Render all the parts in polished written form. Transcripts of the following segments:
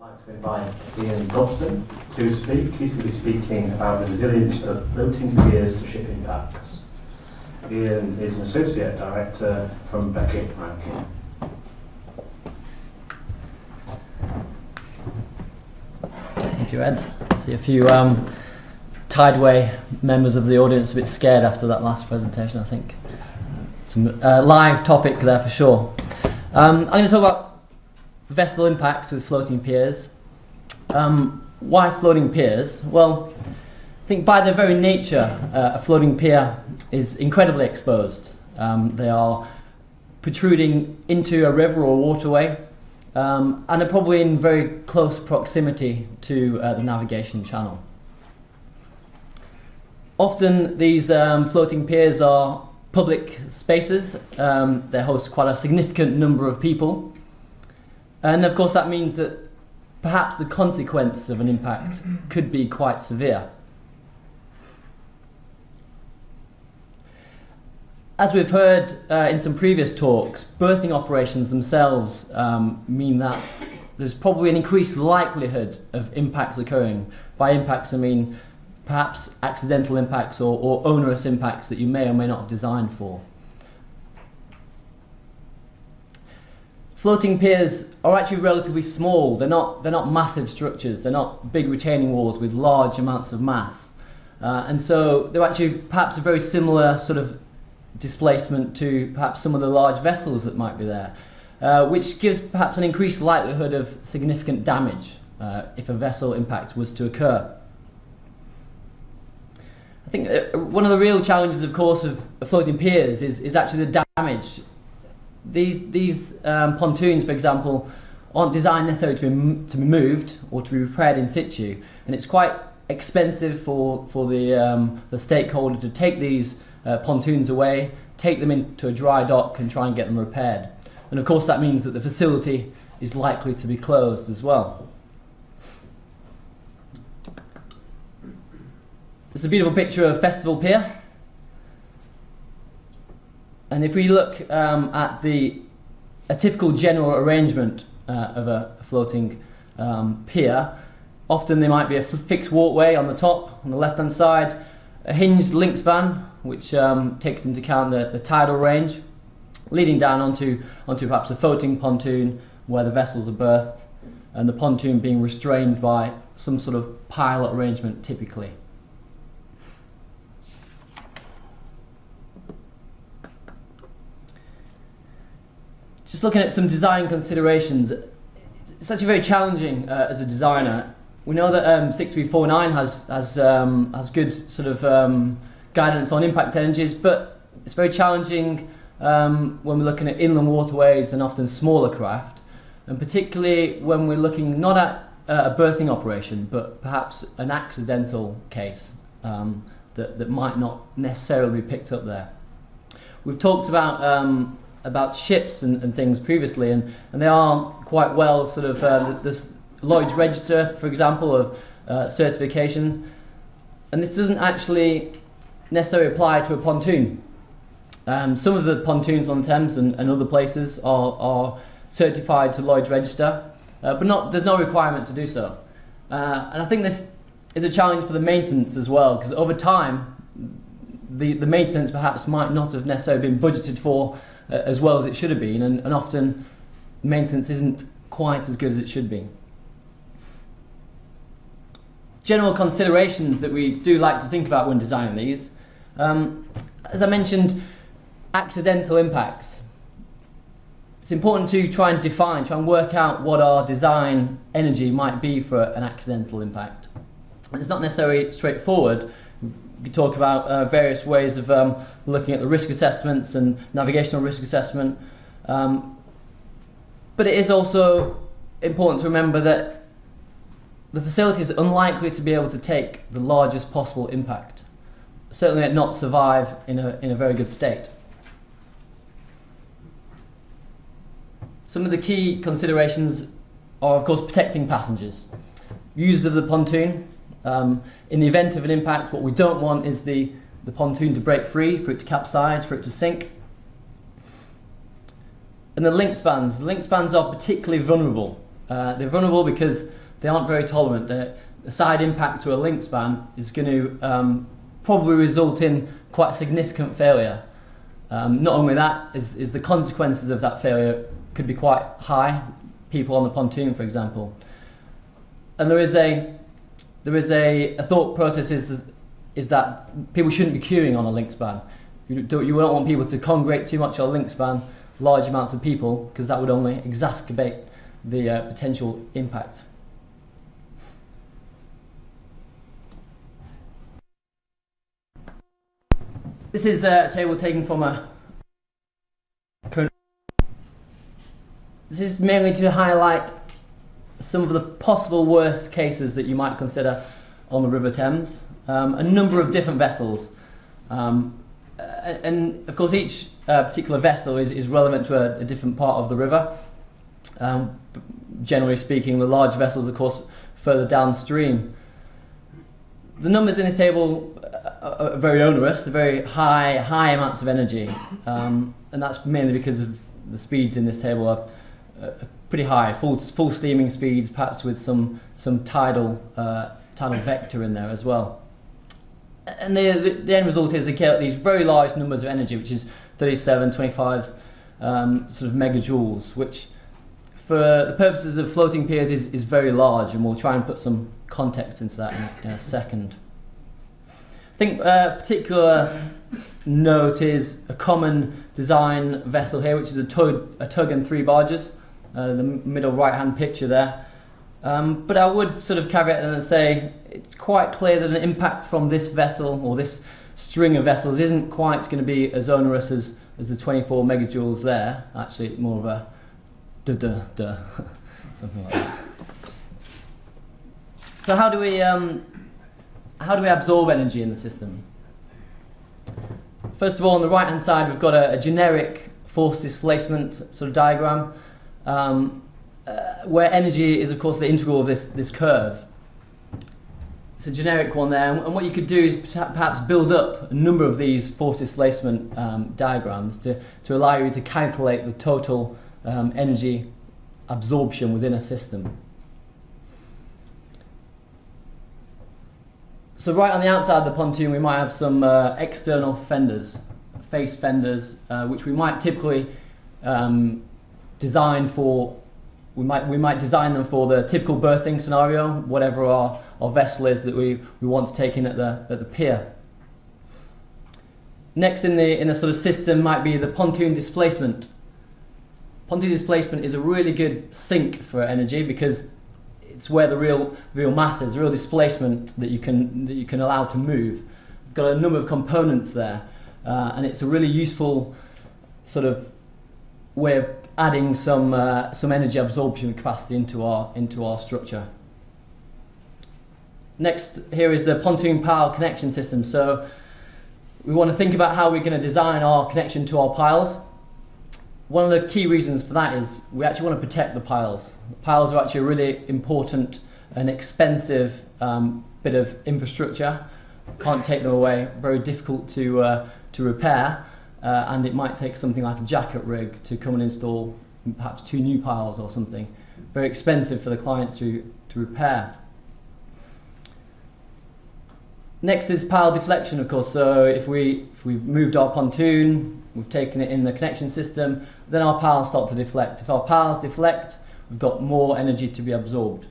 I'd like to invite Ian Dobson to speak. He's going to be speaking about the resilience of floating piers to shipping packs. Ian is an Associate Director from Beckett, Rankine. Thank you, Ed. I see a few Tideway members of the audience a bit scared after that last presentation, I think. Some live topic there for sure. I'm going to talk about vessel impacts with floating piers. Why floating piers? Well, I think by their very nature, a floating pier is incredibly exposed. They are protruding into a river or waterway, and are probably in very close proximity to the navigation channel. Often these floating piers are public spaces. They host quite a significant number of people. And of course that means that perhaps the consequence of an impact could be quite severe. As we've heard in some previous talks, berthing operations themselves mean that there's probably an increased likelihood of impacts occurring. By impacts I mean perhaps accidental impacts or onerous impacts that you may or may not have designed for. Floating piers are actually relatively small. They're not massive structures. They're not big retaining walls with large amounts of mass. And so they're actually perhaps a very similar sort of displacement to perhaps some of the large vessels that might be there, which gives perhaps an increased likelihood of significant damage if a vessel impact was to occur. I think one of the real challenges, of course, of floating piers is actually the damage. These pontoons, for example, aren't designed necessarily to be moved or to be repaired in situ, and it's quite expensive for the stakeholder to take these pontoons away, take them into a dry dock and try and get them repaired. And of course that means that the facility is likely to be closed as well. This is a beautiful picture of Festival Pier. And if we look at a typical general arrangement of a floating pier, often there might be a fixed walkway on the top, on the left-hand side, a hinged link span, which takes into account the tidal range, leading down onto perhaps a floating pontoon where the vessels are berthed, and the pontoon being restrained by some sort of pilot arrangement typically. Just looking at some design considerations, it's actually very challenging as a designer. We know that 6349 has good sort of guidance on impact energies, but it's very challenging when we're looking at inland waterways and often smaller craft, and particularly when we're looking not at a berthing operation, but perhaps an accidental case that might not necessarily be picked up there. We've talked about ships and things previously, and they are quite well sort of this Lloyd's Register, for example, of certification, and this doesn't actually necessarily apply to a pontoon. Some of the pontoons on the Thames and other places are certified to Lloyd's Register, but there's no requirement to do so. And I think this is a challenge for the maintenance as well, because over time the maintenance perhaps might not have necessarily been budgeted for as well as it should have been, and often maintenance isn't quite as good as it should be. General considerations that we do like to think about when designing these. As I mentioned, accidental impacts. It's important to try and work out what our design energy might be for an accidental impact. And it's not necessarily straightforward. We could talk about various ways of looking at the risk assessments and navigational risk assessment. But it is also important to remember that the facility is unlikely to be able to take the largest possible impact, certainly not survive in a very good state. Some of the key considerations are, of course, protecting passengers. Use of the pontoon. In the event of an impact, what we don't want is the pontoon to break free, for it to capsize, for it to sink. And the link spans. Link spans are particularly vulnerable They're vulnerable because they aren't very tolerant. The side impact to a link span is going to probably result in quite significant failure. Not only that, is the consequences of that failure could be quite high. People on the pontoon, for example. And there is a thought process is that people shouldn't be queuing on a link span. You don't want people to congregate too much on a link span, large amounts of people, because that would only exacerbate the potential impact. This is a table taken from a. This is mainly to highlight some of the possible worst cases that you might consider on the River Thames. A number of different vessels. And of course each particular vessel is relevant to a different part of the river. Generally speaking, the large vessels, of course, further downstream. The numbers in this table are very onerous. They're very high amounts of energy, and that's mainly because of the speeds in this table are pretty high, full steaming speeds, perhaps with some tidal vector in there as well. And the end result is they get these very large numbers of energy, which is 37, 25 sort of megajoules, which for the purposes of floating piers is very large, and we'll try and put some context into that in a second. I think a particular note is a common design vessel here, which is a tug and 3 barges, the middle right-hand picture there. But I would sort of caveat and say it's quite clear that an impact from this vessel or this string of vessels isn't quite going to be as onerous as the 24 megajoules there. Actually, it's more of a duh, something like that. So how do we absorb energy in the system? First of all, on the right-hand side, we've got a generic force displacement sort of diagram, where energy is, of course, the integral of this curve. It's a generic one there, and what you could do is perhaps build up a number of these force displacement diagrams to allow you to calculate the total energy absorption within a system. So right on the outside of the pontoon we might have some external fenders, face fenders, which we might typically design for. We might design them for the typical berthing scenario, whatever our vessel is that we want to take in at the pier. Next in the sort of system might be the pontoon displacement. Pontoon displacement is a really good sink for energy because it's where the real mass is, the real displacement that you can allow to move. We've got a number of components there, and it's a really useful sort of way of adding some energy absorption capacity into our structure. Next here is the pontoon pile connection system. So we want to think about how we're going to design our connection to our piles. One of the key reasons for that is we actually want to protect the piles. The piles are actually a really important and expensive bit of infrastructure. Can't take them away, very difficult to repair, and it might take something like a jacket rig to come and install perhaps 2 new piles or something. Very expensive for the client to repair. Next is pile deflection, of course. So if we've moved our pontoon, we've taken it in the connection system, then our piles start to deflect. If our piles deflect, we've got more energy to be absorbed.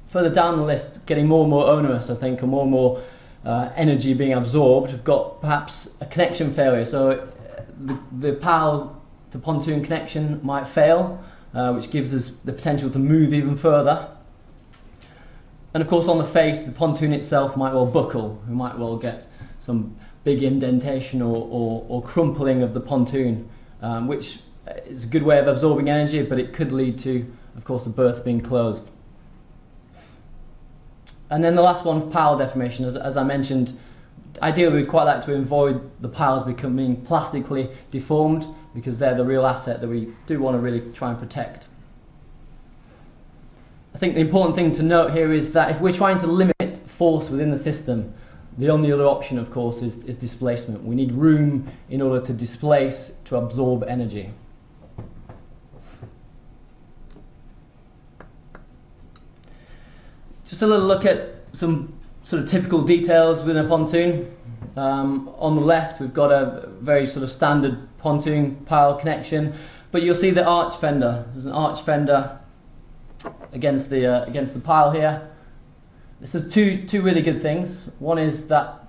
Further down the list, getting more and more onerous, I think, and more energy being absorbed, we've got perhaps a connection failure. So the pile to pontoon connection might fail, which gives us the potential to move even further. And of course on the face, the pontoon itself might well buckle. We might well get some big indentation or crumpling of the pontoon, which is a good way of absorbing energy, but it could lead to, of course, the berth being closed. And then the last one, pile deformation. As I mentioned, ideally we'd quite like to avoid the piles becoming plastically deformed because they're the real asset that we do want to really try and protect. I think the important thing to note here is that if we're trying to limit force within the system, the only other option, of course, is displacement. We need room in order to displace, to absorb energy. Just a little look at some sort of typical details within a pontoon. On the left we've got a very sort of standard pontoon pile connection, but you'll see the arch fender. There's an arch fender against the pile here. This is two really good things. One is that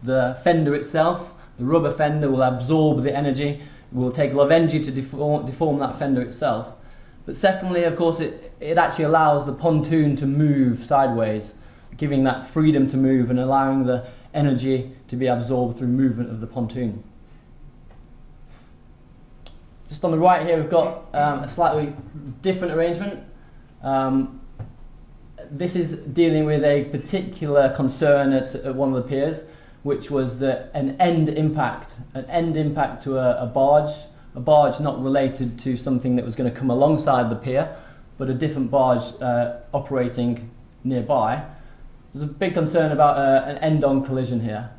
the fender itself, the rubber fender, will absorb the energy. It will take a lot of energy to deform that fender itself. But secondly, of course, it actually allows the pontoon to move sideways, giving that freedom to move and allowing the energy to be absorbed through movement of the pontoon. Just on the right here we've got a slightly different arrangement. This is dealing with a particular concern at one of the piers, which was an end impact to a barge not related to something that was going to come alongside the pier, but a different barge operating nearby. There's a big concern about an end-on collision here,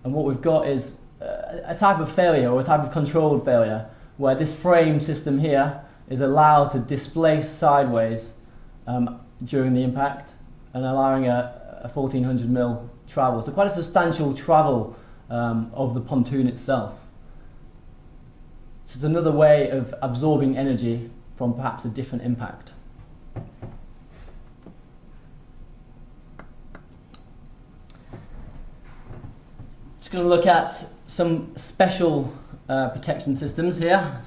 and what we've got is a type of failure, or a type of controlled failure, where this frame system here is allowed to displace sideways during the impact and allowing a 1400 mil travel. So quite a substantial travel of the pontoon itself. So it's another way of absorbing energy from perhaps a different impact. Just going to look at some special protection systems here.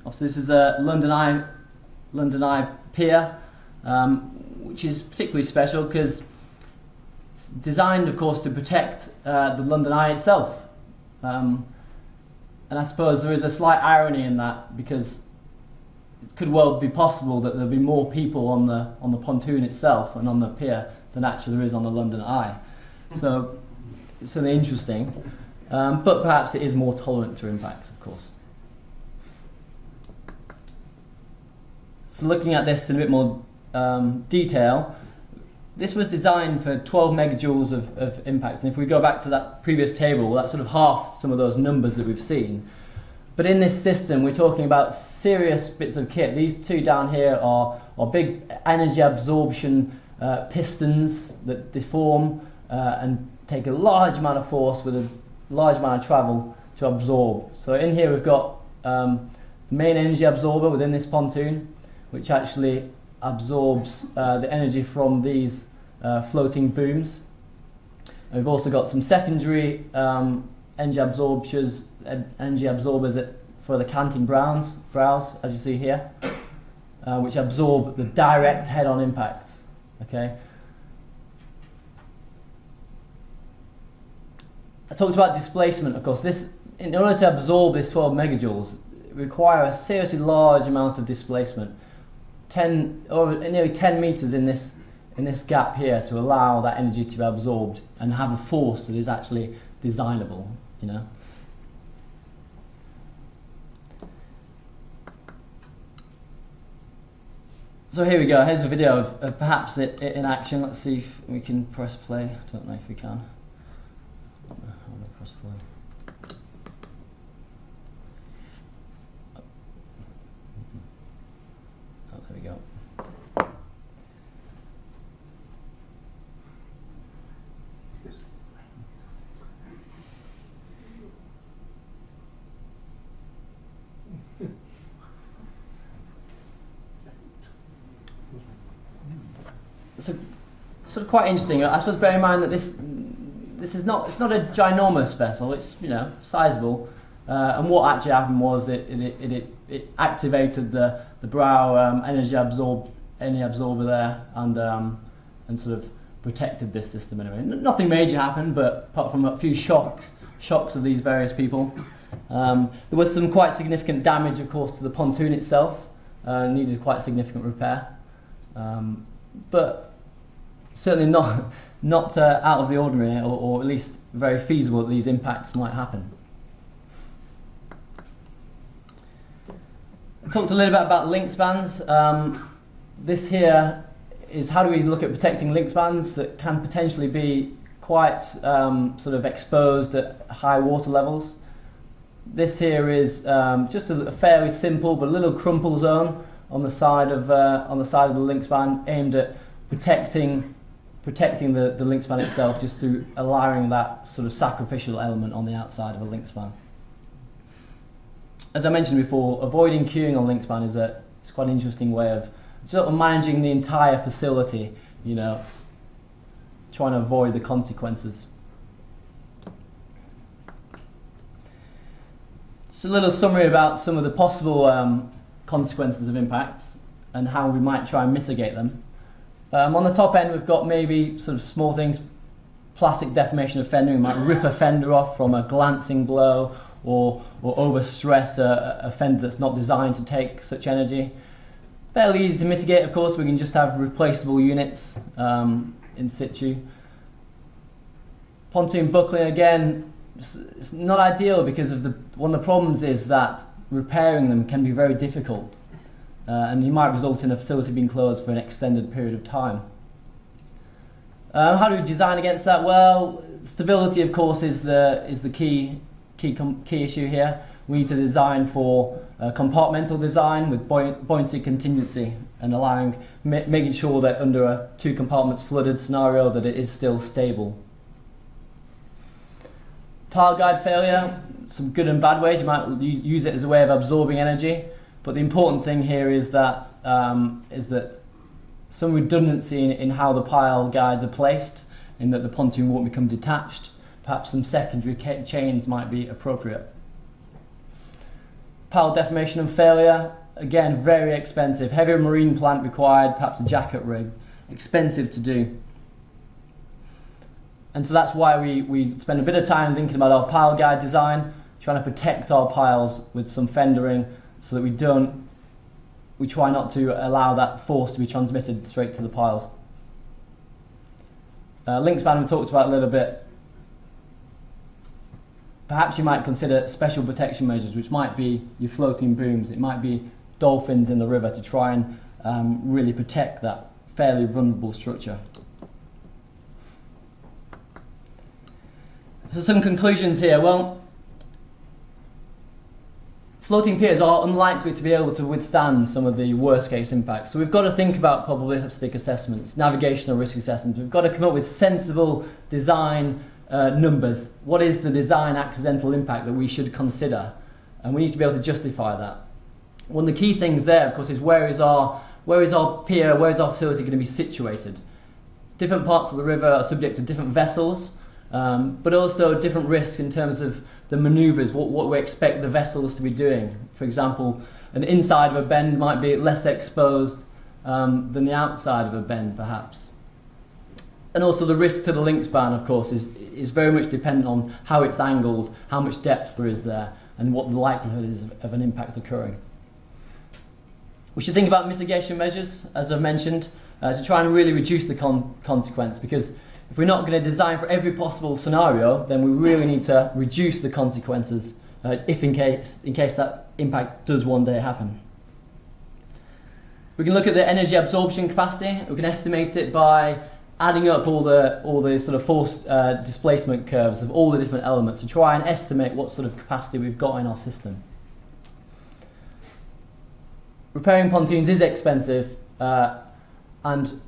Obviously this is a London Eye pier, which is particularly special because it's designed, of course, to protect the London Eye itself. And I suppose there is a slight irony in that, because it could well be possible that there'll be more people on the pontoon itself and on the pier than actually there is on the London Eye. So it's something interesting, but perhaps it is more tolerant to impacts, of course. So looking at this in a bit more detail, this was designed for 12 megajoules of impact, and if we go back to that previous table, that's sort of half some of those numbers that we've seen. But in this system, we're talking about serious bits of kit. These two down here are big energy absorption pistons that deform and take a large amount of force with a large amount of travel to absorb. So in here we've got the main energy absorber within this pontoon, which actually absorbs the energy from these floating booms. And we've also got some secondary energy absorbers for the canting brows, as you see here, which absorb the direct head-on impacts. Okay. I talked about displacement, of course. In order to absorb this 12 megajoules, it requires a seriously large amount of displacement. Nearly 10 meters in this gap here, to allow that energy to be absorbed and have a force that is actually designable, you know. So here we go. Here's a video of perhaps it in action. Let's see if we can press play. I don't know if we can. I'm gonna press play. Oh, there we go. So, sort of quite interesting. I suppose bear in mind that it's not a ginormous vessel. It's, you know, sizable. And what actually happened was it activated the brow energy absorber there, and sort of protected this system anyway. Nothing major happened, but apart from a few shocks of these various people, there was some quite significant damage, of course, to the pontoon itself. Needed quite significant repair, but certainly not out of the ordinary, or at least very feasible that these impacts might happen. I talked a little bit about link spans. This here is how do we look at protecting link spans that can potentially be quite sort of exposed at high water levels. This here is just a fairly simple but little crumple zone on the side of the link span, aimed at protecting protecting the link span itself just through allowing that sort of sacrificial element on the outside of a link span. As I mentioned before, avoiding queuing on link span it's quite an interesting way of sort of managing the entire facility, you know, trying to avoid the consequences. Just a little summary about some of the possible consequences of impacts and how we might try and mitigate them. On the top end, we've got maybe sort of small things, plastic deformation of fendering. We might rip a fender off from a glancing blow, or overstress a fender that's not designed to take such energy. Fairly easy to mitigate, of course. We can just have replaceable units in situ. Pontoon buckling, again, it's not ideal because of one of the problems is that repairing them can be very difficult. And you might result in a facility being closed for an extended period of time. How do we design against that? Well, stability, of course, is the key issue here. We need to design for compartmental design with buoyancy contingency and making sure that under a 2 compartments flooded scenario that it is still stable. Pile guide failure, some good and bad ways. You might use it as a way of absorbing energy. But the important thing here is that some redundancy in how the pile guides are placed, in that the pontoon won't become detached. Perhaps some secondary chains might be appropriate. Pile deformation and failure, again, very expensive. Heavy marine plant required, perhaps a jacket rig. Expensive to do. And so that's why we spend a bit of time thinking about our pile guide design, trying to protect our piles with some fendering, so that we try not to allow that force to be transmitted straight to the piles. Link span we talked about a little bit. Perhaps you might consider special protection measures, which might be your floating booms. It might be dolphins in the river to try and really protect that fairly vulnerable structure. So some conclusions here. Well, floating piers are unlikely to be able to withstand some of the worst case impacts. So we've got to think about probabilistic assessments, navigational risk assessments. We've got to come up with sensible design numbers. What is the design accidental impact that we should consider? And we need to be able to justify that. One of the key things there, of course, is where is our pier, where is our facility going to be situated? Different parts of the river are subject to different vessels, but also different risks in terms of the manoeuvres, what we expect the vessels to be doing. For example, an inside of a bend might be less exposed than the outside of a bend, perhaps. And also the risk to the link span, of course, is very much dependent on how it's angled, how much depth there is there, and what the likelihood is of an impact occurring. We should think about mitigation measures, as I've mentioned, to try and really reduce the consequence, because if we're not going to design for every possible scenario, then we really need to reduce the consequences in case that impact does one day happen. We can look at the energy absorption capacity. We can estimate it by adding up all the sort of force displacement curves of all the different elements to try and estimate what sort of capacity we've got in our system. Repairing pontoons is expensive, and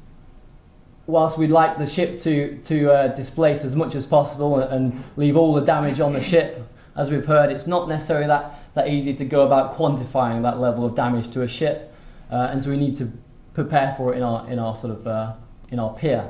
whilst we'd like the ship to displace as much as possible and leave all the damage on the ship, as we've heard, it's not necessarily that easy to go about quantifying that level of damage to a ship, and so we need to prepare for it in our pier.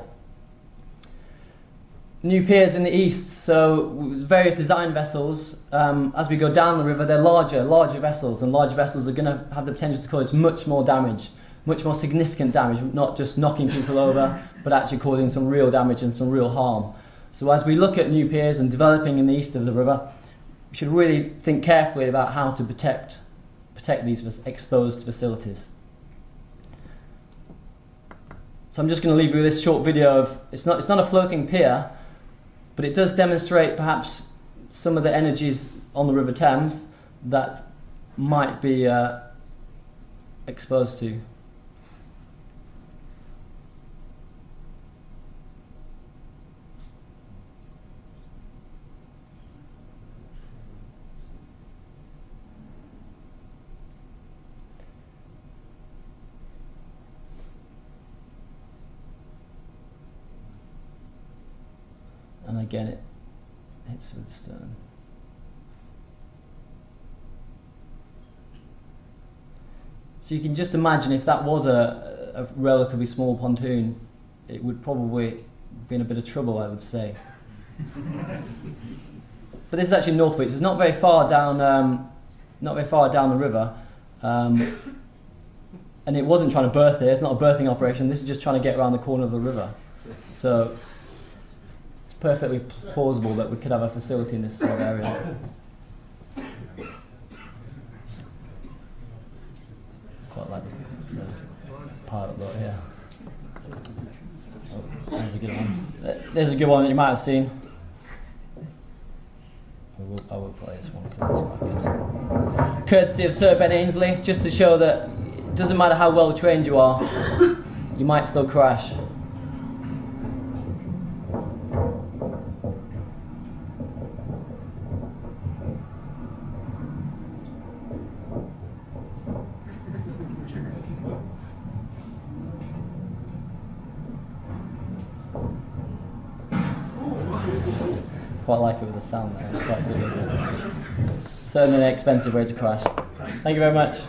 New piers in the east, so various design vessels, as we go down the river, they're larger vessels, and large vessels are going to have the potential to cause much more damage, much more significant damage, not just knocking people over, but actually causing some real damage and some real harm. So as we look at new piers and developing in the east of the river, we should really think carefully about how to protect these exposed facilities. So I'm just going to leave you with this short video of, it's not a floating pier, but it does demonstrate perhaps some of the energies on the River Thames that might be exposed to. again it hits with the stern. So you can just imagine if that was a relatively small pontoon, it would probably be in a bit of trouble, I would say. But this is actually Northwich. It's not very far down the river, and it wasn't trying to berth here. It's not a berthing operation. This is just trying to get around the corner of the river. So it's perfectly plausible that we could have a facility in this sort of area. Quite like the pilot boat here. Oh, there's a good one. There's a good one that you might have seen. I will play this one because it's quite good. Courtesy of Sir Ben Ainsley, just to show that it doesn't matter how well trained you are, you might still crash. Quite like it with the sound there, it's quite good, isn't it? Certainly an expensive way to crash. Thank you very much.